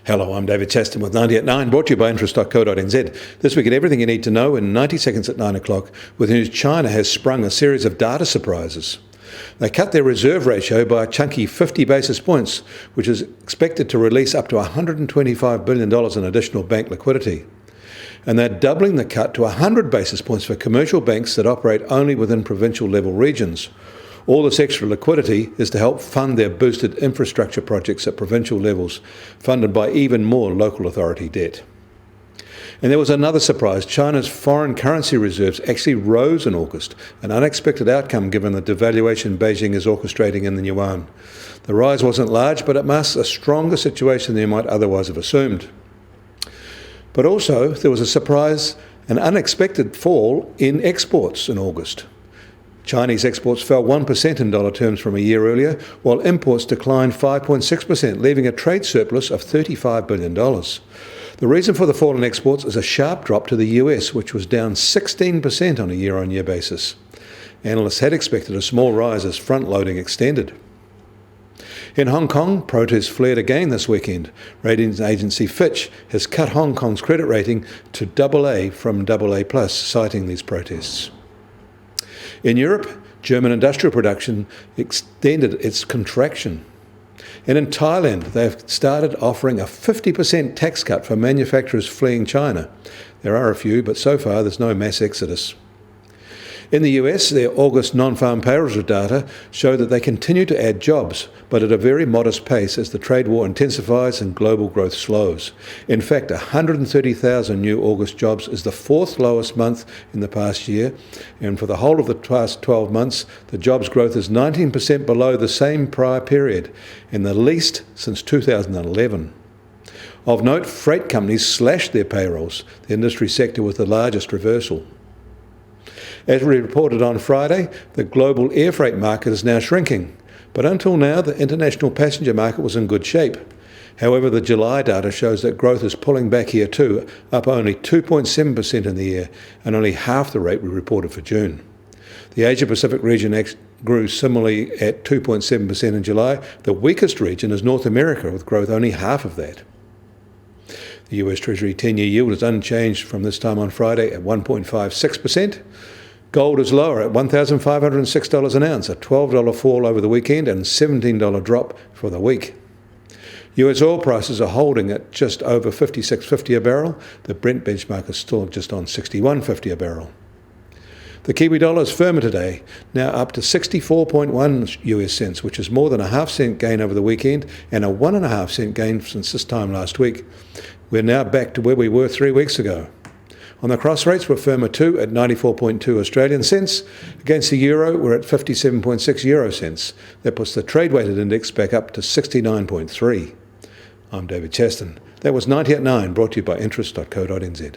Hello, I'm David Chaston with 90 at 9, brought to you by interest.co.nz. This week at everything you need to know in 90 seconds at 9 o'clock, with news China has sprung a series of data surprises. They cut their reserve ratio by a chunky 50 basis points, which is expected to release up to $125 billion in additional bank liquidity. And they're doubling the cut to 100 basis points for commercial banks that operate only within provincial-level regions. All this extra liquidity is to help fund their boosted infrastructure projects at provincial levels, funded by even more local authority debt. And there was another surprise. China's foreign currency reserves actually rose in August, an unexpected outcome given the devaluation Beijing is orchestrating in the yuan. The rise wasn't large, but it masks a stronger situation than you might otherwise have assumed. But also, there was a surprise, an unexpected fall in exports in August. Chinese exports fell 1% in dollar terms from a year earlier, while imports declined 5.6%, leaving a trade surplus of $35 billion. The reason for the fall in exports is a sharp drop to the US, which was down 16% on a year-on-year basis. Analysts had expected a small rise as front-loading extended. In Hong Kong, protests flared again this weekend. Ratings agency Fitch has cut Hong Kong's credit rating to AA from AA+, citing these protests. In Europe, German industrial production extended its contraction. And in Thailand, they've started offering a 50% tax cut for manufacturers fleeing China. There are a few, but so far there's no mass exodus. In the US, their August non-farm payrolls data show that they continue to add jobs, but at a very modest pace as the trade war intensifies and global growth slows. In fact, 130,000 new August jobs is the fourth lowest month in the past year, and for the whole of the past 12 months, the jobs growth is 19% below the same prior period, and the least since 2011. Of note, freight companies slashed their payrolls, the industry sector with the largest reversal. As we reported on Friday, the global air freight market is now shrinking, but until now the international passenger market was in good shape. However, the July data shows that growth is pulling back here too, up only 2.7% in the year, and only half the rate we reported for June. The Asia-Pacific region grew similarly at 2.7% in July. The weakest region is North America, with growth only half of that. The US Treasury 10-year yield is unchanged from this time on Friday at 1.56%. Gold is lower at $1,506 an ounce, a $12 fall over the weekend and $17 drop for the week. US oil prices are holding at just over $56.50 a barrel. The Brent benchmark is still just on $61.50 a barrel. The Kiwi dollar is firmer today, now up to 64.1 US cents, which is more than a half-cent gain over the weekend and a 1.5-cent gain since this time last week. We're now back to where we were 3 weeks ago. On the cross rates, we're firmer too at 94.2 Australian cents. Against the euro, we're at 57.6 euro cents. That puts the trade-weighted index back up to 69.3. I'm David Chaston. That was 90 at 9, brought to you by interest.co.nz.